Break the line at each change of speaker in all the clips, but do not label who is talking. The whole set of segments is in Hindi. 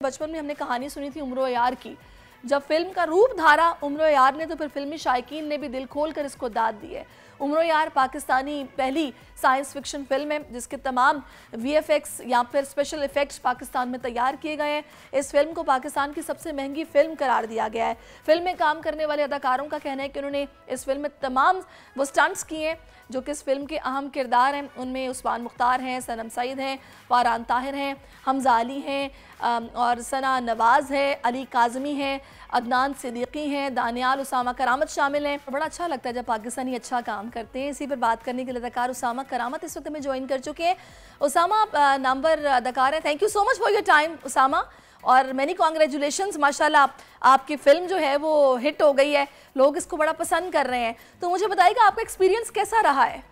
बचपन में हमने कहानी सुनी थी उम्र यार की। जब फिल्म का रूप धारा उम्र यार ने तो फिर फिल्मी शायकीन ने भी दिल खोल कर इसको दाद दी है। उम्र यार पाकिस्तानी पहली साइंस फिक्शन फिल्म है जिसके तमाम वीएफएक्स या फिर स्पेशल इफेक्ट्स पाकिस्तान में तैयार किए गए हैं। इस फिल्म को पाकिस्तान की सबसे महंगी फिल्म करार दिया गया है। फिल्म में काम करने वाले अदाकारों का कहना है कि उन्होंने इस फिल्म में तमाम वो स्टंट्स किए हैं जो कि इस फिल्म के अहम किरदार हैं। उनमें उस्मान मुख्तार हैं, सनम सईद हैं, फारहान ताहिर हैं, हमजा अली हैं और सना नवाज़ है, अली काज़मी हैं, अदनान सिद्दीकी हैं, दानियाल उसामा करामत शामिल हैं। बड़ा अच्छा लगता है जब पाकिस्तानी अच्छा काम करते हैं। इसी पर बात करने के लिए अदाकार उसामा करामत इस वक्त हमें ज्वाइन कर चुके हैं। उसामा आप नंबर अदाकार हैं। Thank you so much for your time Usama और मैनी कॉन्ग्रेचुलेशंस। माशाल्लाह आपकी फ़िल्म जो है वो हिट हो गई है, लोग इसको बड़ा पसंद कर रहे हैं। तो मुझे बताइएगा आपका एक्सपीरियंस कैसा रहा है?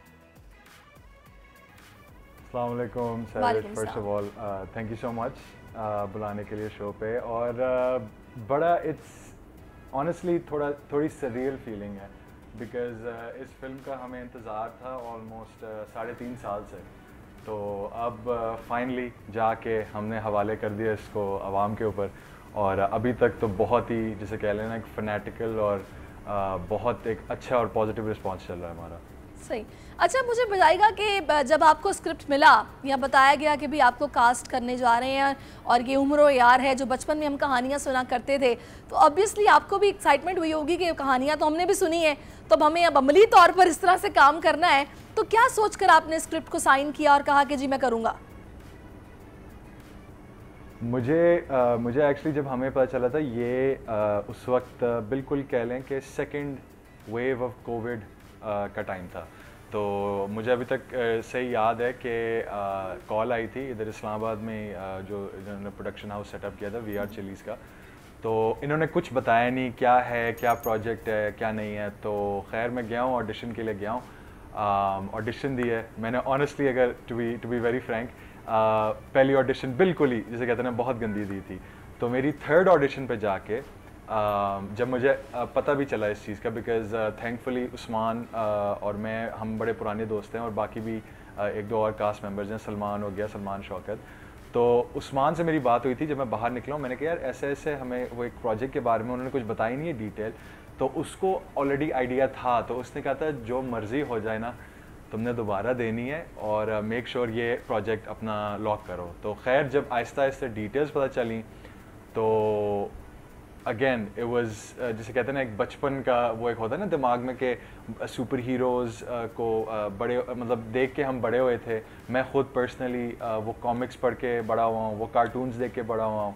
अस्सलाम वालेकुम Sairish, first of all thank you so much बुलाने के लिए शो पे। और बड़ा इट्स ऑनेस्टली थोड़ी सरियल फीलिंग है बिकॉज इस फिल्म का हमें इंतज़ार था ऑलमोस्ट 3.5 साल से। तो अब फाइनली जाके हमने हवाले कर दिया इसको आवाम के ऊपर और अभी तक तो बहुत ही जैसे कह लेना एक फनेटिकल और बहुत एक अच्छा और पॉजिटिव रिस्पांस चल रहा है हमारा।
सही। अच्छा मुझे बताइएगा कि जब आपको स्क्रिप्ट मिला या बताया गया कि भी आपको कास्ट करने जा रहे हैं और ये उम्र यार है जो बचपन में हम कहानियाँ सुना करते थे, तो ऑब्वियसली आपको भी एक्साइटमेंट हुई होगी कि कहानियाँ तो हमने भी सुनी है, तो अब हमें अब अमली तौर पर इस तरह से काम करना है। तो क्या सोचकर आपने स्क्रिप्ट को साइन किया और कहा कि जी मैं करूँगा?
मुझे एक्चुअली जब हमें पता चला था ये उस वक्त बिल्कुल कह लें कि सेकेंड वेव ऑफ कोविड का टाइम था। तो मुझे अभी तक सही याद है कि कॉल आई थी इधर इस्लामाबाद में जो इन्होंने प्रोडक्शन हाउस सेटअप किया था वीआर चिलीज़ का। तो इन्होंने कुछ बताया नहीं क्या है, क्या प्रोजेक्ट है, क्या नहीं है। तो खैर मैं गया हूँ, ऑडिशन के लिए गया हूँ, ऑडिशन दी है मैंने। ऑनेस्टली अगर टू बी वेरी फ्रैंक पहली ऑडिशन बिल्कुल ही जिसे कहते हैं ना बहुत गंदी दी थी। तो मेरी थर्ड ऑडिशन पे जाके जब मुझे पता भी चला इस चीज़ का बिकॉज़ थैंकफुली उस्मान और मैं हम बड़े पुराने दोस्त हैं और बाकी भी एक दो और कास्ट मेंबर्स हैं, सलमान हो गया, सलमान शौकत। तो उस्मान से मेरी बात हुई थी जब मैं बाहर निकला हूँ। मैंने कहा यार ऐसे ऐसे हमें वो एक प्रोजेक्ट के बारे में उन्होंने कुछ बताई नहीं है डिटेल, तो उसको ऑलरेडी आइडिया था। तो उसने कहा था जो मर्ज़ी हो जाए ना तुमने दोबारा देनी है और मेक श्योर ये प्रोजेक्ट अपना लॉक करो। तो खैर जब आहिस्ता आहिस्ता डिटेल्स पता चली तो अगेन इट वाज जिसे कहते हैं ना एक बचपन का वो एक होता है ना दिमाग में कि सुपर हीरोज़ को बड़े मतलब देख के हम बड़े हुए थे। मैं ख़ुद पर्सनली वो कॉमिक्स पढ़ के बड़ा हुआ हूँ, वो कार्टून्स देख के बड़ा हुआ हूँ।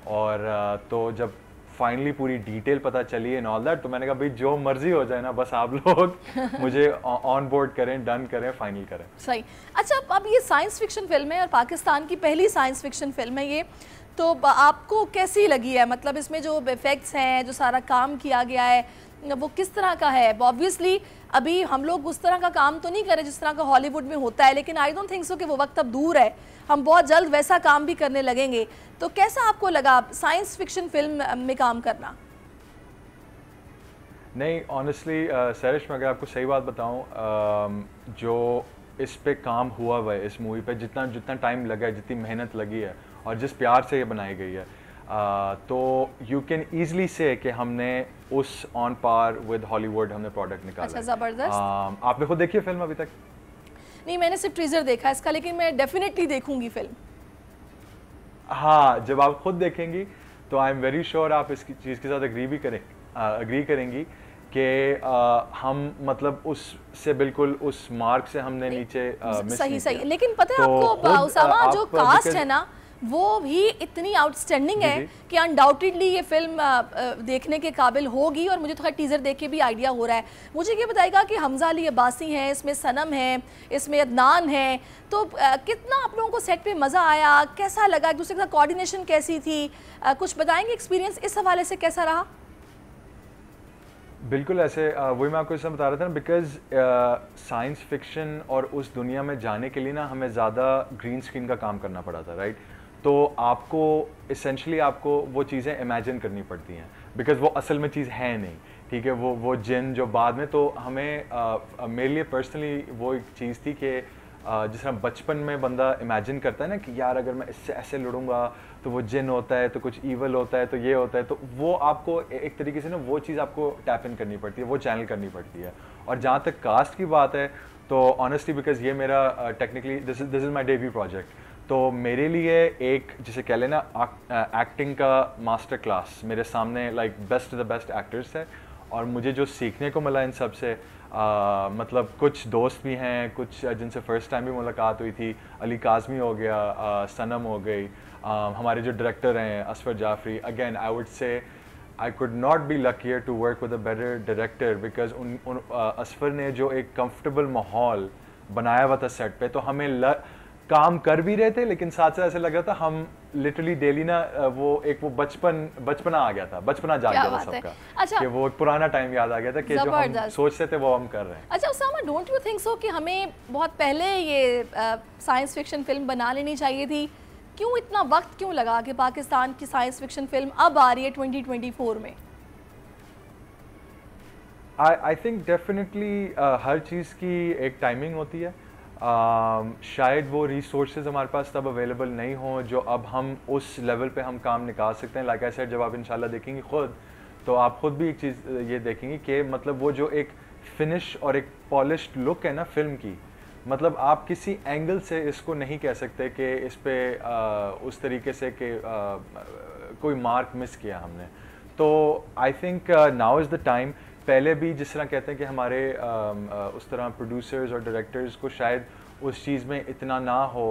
और तो जब फाइनली पूरी डिटेल पता चली एंड ऑल दैट तो मैंने कहा भाई जो मर्जी हो जाए ना बस आप लोग मुझे ऑन बोर्ड करें, डन करें, फाइनल करें।
सही। अच्छा अब ये साइंस फिक्शन फिल्म है और पाकिस्तान की पहली साइंस फिक्शन फिल्म है ये, तो आपको कैसी लगी है? मतलब इसमें जो इफेक्ट्स हैं, जो सारा काम किया गया है, वो किस तरह का है? ऑब्वियसली अभी हम लोग उस तरह का काम तो नहीं करें जिस तरह का हॉलीवुड में होता है, लेकिन आई डोंट थिंक सो कि वो वक्त अब दूर है, हम बहुत जल्द वैसा काम भी करने लगेंगे। तो कैसा आपको लगा साइंस फिक्शन फिल्म में काम करना?
नहीं ऑनेस्टली सैरिश मैं अगर आपको सही बात बताऊं, जो इस पे काम हुआ हुआ है इस मूवी पे, जितना टाइम लगा है, जितनी मेहनत लगी है और जिस प्यार से ये बनाई गई है, तो यू कैन ईजली से कि हमने उस ऑन पार विद हॉलीवुड हमने प्रोडक्ट निकाला।
अच्छा ज़बरदस्त।
आपने खुद देखी है फिल्म अभी तक?
नहीं मैंने सिर्फ टीजर देखा इसका, लेकिन मैं डेफिनेटली देखूंगी फिल्म।
हाँ जब आप खुद देखेंगी तो आई एम वेरी श्योर आप इस चीज़ के साथ अग्री करेंगी कि हम मतलब उससे बिल्कुल उस मार्क से हमने नीचे मिस
सही
नहीं
सही।
किया।
लेकिन पता है
तो
आपको उसामा जो कास्ट है ना वो भी इतनी आउटस्टैंडिंग है कि अनडाउटेडली ये फिल्म देखने के काबिल होगी। और मुझे थोड़ा टीज़र देख के भी आइडिया हो रहा है। मुझे ये बताएगा कि हमजा अली अब्बासी हैं इसमें, सनम है इसमें, अदनान है, तो कितना आप लोगों को सेट पे मज़ा आया, कैसा लगा, एक दूसरे के साथ कोऑर्डिनेशन कैसी थी, कुछ बताएंगे एक्सपीरियंस इस हवाले से कैसा रहा?
बिल्कुल ऐसे वही मैं आपको इसमें बता रहा था ना बिकॉज साइंस फिक्शन और उस दुनिया में जाने के लिए ना हमें ज़्यादा ग्रीन स्क्रीन का काम करना पड़ा था, राइट? तो आपको इसेंशली आपको वो चीज़ें इमेजिन करनी पड़ती हैं बिकॉज वो असल में चीज़ है नहीं, ठीक है? वो जिन जो बाद में, तो हमें मेरे लिए पर्सनली वो एक चीज़ थी कि जिस तरह बचपन में बंदा इमेजिन करता है ना कि यार अगर मैं इससे ऐसे लड़ूंगा तो वो जिन होता है, तो कुछ ईवल होता है, तो ये होता है, तो वो आपको एक तरीके से ना वो चीज़ आपको टैप इन करनी पड़ती है, वो चैनल करनी पड़ती है। और जहाँ तक कास्ट की बात है तो ऑनेस्टली बिकॉज ये मेरा technically this is my debut project, तो मेरे लिए एक जिसे कह लेना एक्टिंग का मास्टर क्लास मेरे सामने like best the best actors है। और मुझे जो सीखने को मिला इन सब से मतलब कुछ दोस्त भी हैं, कुछ जिनसे फ़र्स्ट टाइम भी मुलाकात हुई थी, अली काज़मी हो गया, सनम हो गई, हमारे जो डायरेक्टर हैं Asfar Jafri, again I would say I could not be luckier to work with a better director because Asfar ने जो एक कंफर्टेबल माहौल बनाया हुआ था सेट पे, तो हमें काम कर भी रहे थे लेकिन साथ साथ ऐसे लग रहा था हम लिटरली डेली ना वो बचपना आ गया था, बचपना जाग गया था सबका।
अच्छा,
कि वो एक पुराना टाइम याद आ गया था कि जो हम सोचते थे वो हम कर रहे हैं।
अच्छा Usama, don't you think so कि हमें बहुत पहले ये साइंस फिक्शन फिल्म बना लेनी चाहिए थी? क्यों इतना वक्त क्यों लगा कि पाकिस्तान की साइंस फिक्शन फिल्म अब आ रही है 2024 में?
आई थिंक डेफिनेटली हर चीज़ की एक टाइमिंग होती है। शायद वो रिसोर्सेज हमारे पास तब अवेलेबल नहीं हो जो अब हम उस लेवल पे हम काम निकाल सकते हैं। लाइक आई सेड, जब आप इंशाल्लाह देखेंगी खुद, तो आप खुद भी एक चीज़ ये देखेंगी कि मतलब वो जो एक फिनिश और एक पॉलिश्ड लुक है ना फिल्म की, मतलब आप किसी एंगल से इसको नहीं कह सकते कि इस पे उस तरीके से कि कोई मार्क मिस किया हमने। तो I think now is the time. पहले भी जिस तरह कहते हैं कि हमारे उस तरह प्रोड्यूसर्स और डायरेक्टर्स को शायद उस चीज़ में इतना ना हो,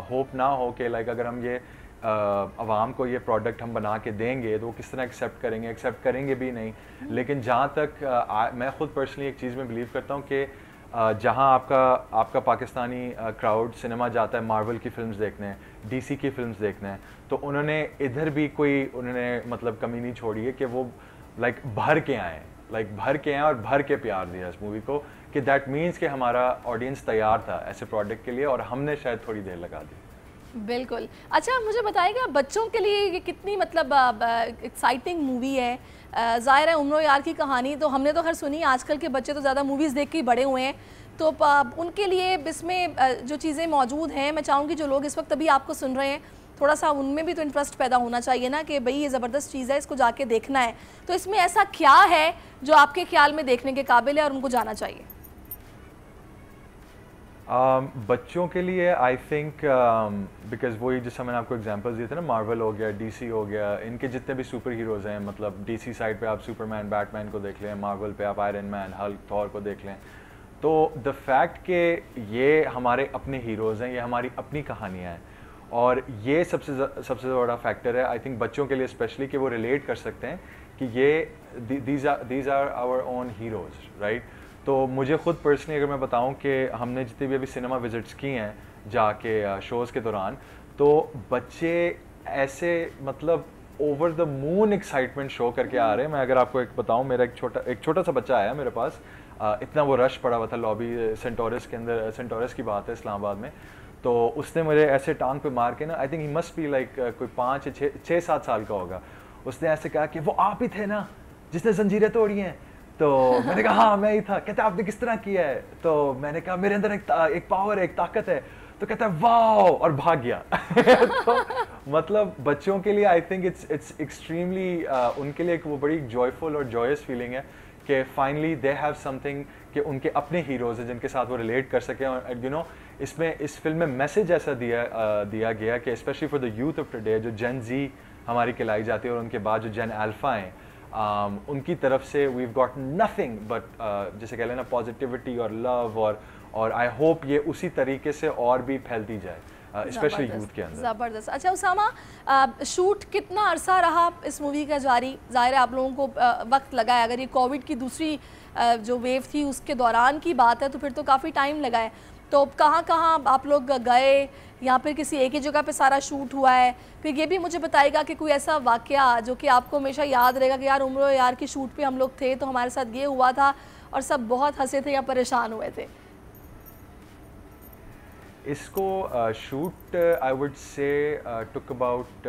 होप ना हो कि लाइक अगर हम ये आवाम को ये प्रोडक्ट हम बना के देंगे तो वो किस तरह एक्सेप्ट करेंगे भी नहीं। लेकिन जहाँ तक मैं ख़ुद पर्सनली एक चीज़ में बिलीव करता हूँ कि जहाँ आपका पाकिस्तानी क्राउड सिनेमा जाता है मार्वल की फिल्म्स देखने, डीसी की फिल्म्स देखने, तो उन्होंने इधर भी उन्होंने मतलब कमी नहीं छोड़ी है कि वो लाइक भर के आए और भर के प्यार दिया इस मूवी को, कि दैट मीन्स कि हमारा ऑडियंस तैयार था ऐसे प्रोडक्ट के लिए और हमने शायद थोड़ी देर लगा दी।
बिल्कुल। अच्छा मुझे बताइएगा, बच्चों के लिए ये कितनी मतलब एक्साइटिंग मूवी है? ज़ाहिर है उम्र यार की कहानी तो हमने तो खैर सुनी, आजकल के बच्चे तो ज़्यादा मूवीज़ देख के ही बड़े हुए हैं, तो उनके लिए इसमें जो चीज़ें मौजूद हैं, मैं चाहूँगी जो लोग इस वक्त अभी आपको सुन रहे हैं थोड़ा सा उनमें भी तो इंटरेस्ट पैदा होना चाहिए ना कि भाई ये ज़बरदस्त चीज़ है, इसको जाके देखना है। तो इसमें ऐसा क्या है जो आपके ख्याल में देखने के काबिल है और उनको जाना चाहिए?
बच्चों के लिए आई थिंक बिकॉज वही जैसा मैंने आपको एग्जांपल्स दिए थे ना, मार्वल हो गया, डीसी हो गया, इनके जितने भी सुपर हीरोज़ हैं, मतलब डीसी साइड पे आप सुपरमैन बैटमैन को देख लें, मार्वल पे आप आयरन मैन हल्क थॉर को देख लें, तो द फैक्ट कि ये हमारे अपने हीरोज़ हैं, ये हमारी अपनी कहानियाँ हैं, और ये सबसे बड़ा फैक्टर है आई थिंक बच्चों के लिए स्पेशली, कि वो रिलेट कर सकते हैं कि ये these are our own heroes, right. तो मुझे ख़ुद पर्सनली अगर मैं बताऊं कि हमने जितने भी अभी सिनेमा विज़िट्स की हैं जाके शोज़ के दौरान, तो बच्चे ऐसे मतलब over the moon excitement show करके आ रहे हैं। मैं अगर आपको एक बताऊं, मेरा एक छोटा सा बच्चा आया मेरे पास, इतना वो रश पड़ा हुआ था लॉबी सेंटोरस के अंदर, सेंटोरस की बात है इस्लामाबाद में, तो उसने मुझे ऐसे टांग पे मार के ना, I think he must be like कोई 5 या 6-7 साल का होगा, उसने ऐसे कहा कि वो आप ही थे ना जिसने जंजीरें तोड़ी हैं? तो मैंने कहा हाँ मैं ही था। कहता आपने किस तरह किया है? तो मैंने कहा मेरे अंदर एक पावर है, एक ताकत है। तो कहता है वाओ, और भाग गया। तो मतलब बच्चों के लिए आई थिंक इट्स एक्सट्रीमली उनके लिए एक वो बड़ी जॉयफुल और जॉयस फीलिंग है कि फाइनली दे हैव समथिंग, कि उनके अपने हीरोज़ हैं जिनके साथ वो रिलेट कर सकें। और यू नो इसमें इस फिल्म में मैसेज ऐसा दिया गया कि specially for the youth of today, जो जेन जी हमारी कहलाई जाती है और उनके बाद जो जेन अल्फा हैं, उनकी तरफ से वीव गॉट नथिंग बट जैसे कह लेना पॉजिटिविटी और लव, और आई होप ये उसी तरीके से और भी फैलती जाए स्पेशली यूथ के अंदर।
ज़बरदस्त। अच्छा उसामा, शूट कितना अरसा रहा इस मूवी का जारी? ज़ाहिर है आप लोगों को वक्त लगा है, अगर ये कोविड की दूसरी जो वेव थी उसके दौरान की बात है तो फिर तो काफ़ी टाइम लगा है। तो कहाँ कहाँ आप लोग गए, या फिर किसी एक ही जगह पे सारा शूट हुआ है? फिर ये भी मुझे बताइएगा कि कोई ऐसा वाक़या जो कि आपको हमेशा याद रहेगा कि यार उम्र यार की शूट पे हम लोग थे तो हमारे साथ ये हुआ था और सब बहुत हंसे थे या परेशान हुए थे।
इसको शूट आई वुड से टुक अबाउट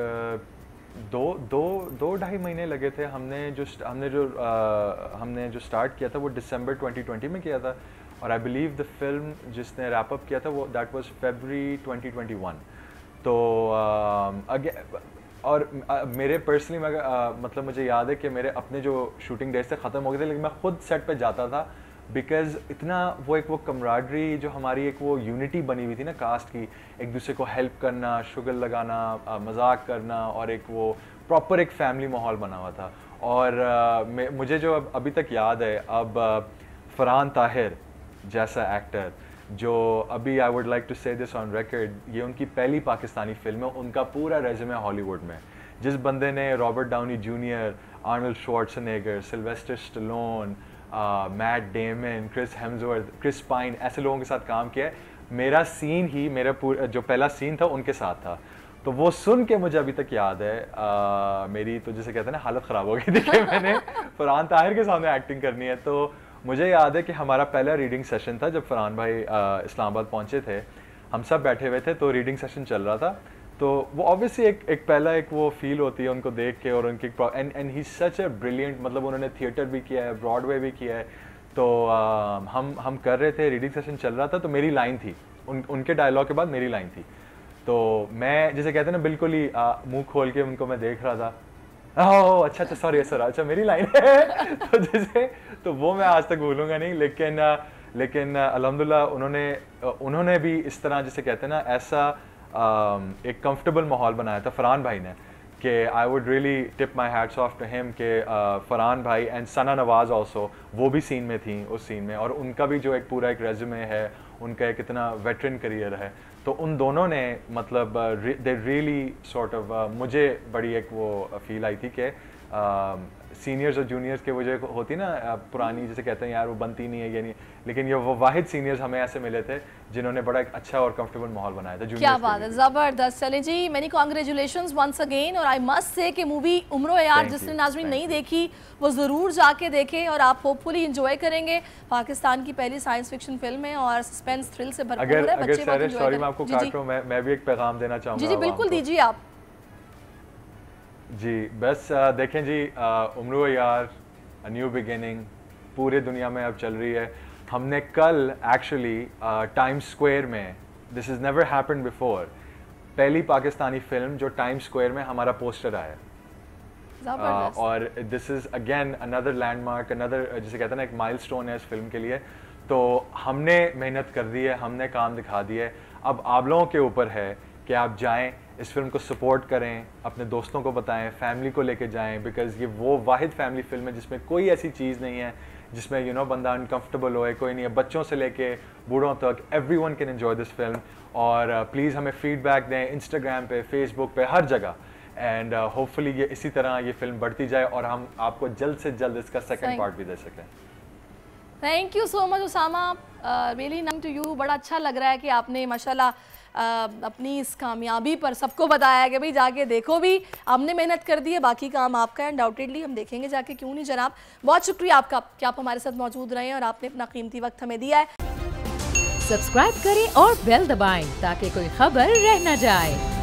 2-2.5 महीने लगे थे। हमने जो स्टार्ट किया था वो दिसंबर 2020 में किया था, और आई बिलीव द फिल्म जिसने रैप अप किया था वो दैट वाज फरवरी 2021। तो और मेरे पर्सनली मतलब मुझे याद है कि मेरे अपने जो शूटिंग डेज थे ख़त्म हो गए थे, लेकिन मैं खुद सेट पे जाता था बिकॉज इतना वो कमराडरी जो हमारी एक वो यूनिटी बनी हुई थी ना कास्ट की, एक दूसरे को हेल्प करना, शुगर लगाना, मजाक करना, और एक वो प्रॉपर एक फैमिली माहौल बना हुआ था। और मुझे जो अभी तक याद है, अब फरहान ताहिर जैसा एक्टर जो अभी आई वुड लाइक टू से दिस ऑन रिकॉर्ड, ये उनकी पहली पाकिस्तानी फिल्म है, उनका पूरा रेज़्यूमे हॉलीवुड में। जिस बंदे ने Robert Downey Junior, Arnold Schwarzenegger, Sylvester Stallone, Matt Damon, Chris Hemsworth, Chris Pine, ऐसे लोगों के साथ काम किया है, मेरा सीन ही मेरा जो पहला सीन था उनके साथ था। तो वो सुन के मुझे अभी तक याद है, मेरी तो जैसे कहते हैं ना हालत ख़राब हो गई थी कि मैंने फरहान ताहिर के सामने एक्टिंग करनी है। तो मुझे याद है कि हमारा पहला रीडिंग सेशन था जब फरहान भाई इस्लामाबाद पहुंचे थे, हम सब बैठे हुए थे, तो रीडिंग सेशन चल रहा था। तो वो ऑब्वियसली एक पहला एक वो फील होती है उनको देख के, और उनकी and he such a brilliant, मतलब उन्होंने थिएटर भी किया है, ब्रॉडवे भी किया है। तो हम कर रहे थे, रीडिंग सेशन चल रहा था, तो मेरी लाइन थी, उनके डायलॉग के बाद मेरी लाइन थी। तो मैं जैसे कहते हैं ना बिल्कुल ही मुंह खोल के उनको मैं देख रहा था, ओह अच्छा सॉरी सर, अच्छा मेरी लाइन है। तो वो मैं आज तक भूलूंगा नहीं। लेकिन अल्हम्दुलिल्लाह उन्होंने भी इस तरह जैसे कहते हैं ना ऐसा एक कंफर्टेबल माहौल बनाया था फरहान भाई ने, कि I would really tip my hats off to him कि फरहान भाई एंड सना नवाज़ ऑल्सो, वो भी सीन में थी उस सीन में, और उनका भी जो एक पूरा एक रेज्यूमे है, उनका एक इतना वेटरन करियर है। तो उन दोनों ने मतलब दे रियली सॉर्ट ऑफ मुझे बड़ी एक वो फील आई थी कि सीनियर्स और जूनियर्स के वो जो होती ना पुरानी जैसे कहते हैं यार वो बनती नहीं है ये नहीं, लेकिन ये वो वाहिद सीनियर्स हमें ऐसे मिले थे जिन्होंने बड़ा एक अच्छा और कंफर्टेबल माहौल बनाया था।
क्या बात है, जबरदस्त। चलें जी, मेनी कांग्रेचुलेशंस वंस अगेन। और आई मस्ट से कि मूवी उम्रो यार जिसने नाज़रीन नहीं देखी वो ज़रूर जाके देखें, और आप होपफुली इंजॉय करेंगे। पाकिस्तान की पहली साइंस फिक्शन फिल्म है और सस्पेंस थ्रिल से भरपूर है।
बच्चे बहुत एंजॉय करेंगे। मैं आपको काट रहा हूं, मैं भी एक पैगाम देना चाहूँगा।
जी बिल्कुल दीजिए आप।
जी बस देखें जी, उम्रो यार अ न्यू बिगिनिंग पूरे दुनिया में अब चल रही है। हमने कल एक्चुअली टाइम्स स्क्वायर में, this is never happened before, पहली पाकिस्तानी फिल्म जो टाइम्स स्क्वायर में हमारा पोस्टर आया, और this is again another landmark, another जिसे कहते हैं ना एक माइलस्टोन है इस फिल्म के लिए। तो हमने मेहनत कर दी है, हमने काम दिखा दिया है, अब आप लोगों के ऊपर है कि आप जाएं, इस फिल्म को सपोर्ट करें, अपने दोस्तों को बताएं, फैमिली को लेके जाएं, बिकॉज ये वो वाहिद फैमिली फिल्म है जिसमें कोई ऐसी चीज़ नहीं है जिसमें बंदा अनकंफर्टेबल होए, कोई नहीं है, बच्चों से लेके बूढ़ों तक everyone can enjoy this film. और प्लीज़ हमें फीडबैक दें इंस्टाग्राम पे, फेसबुक पे, हर जगह, एंड होपफुली ये इसी तरह ये फिल्म बढ़ती जाए और हम आपको जल्द से जल्द इसका सेकंड पार्ट भी दे सकें।
Thank you so much Usama, really nice to you. बड़ा अच्छा लग रहा है कि आपने माशाल्लाह अपनी इस कामयाबी पर सबको बताया कि भाई जाके देखो भी, हमने मेहनत कर दी है, बाकी काम आपका है, अनडाउटेडली हम देखेंगे जाके, क्यों नहीं जनाब। बहुत शुक्रिया आपका कि आप हमारे साथ मौजूद रहे हैं और आपने अपना कीमती वक्त हमें दिया है।
सब्सक्राइब करें और बेल दबाएं ताकि कोई खबर रह न जाए।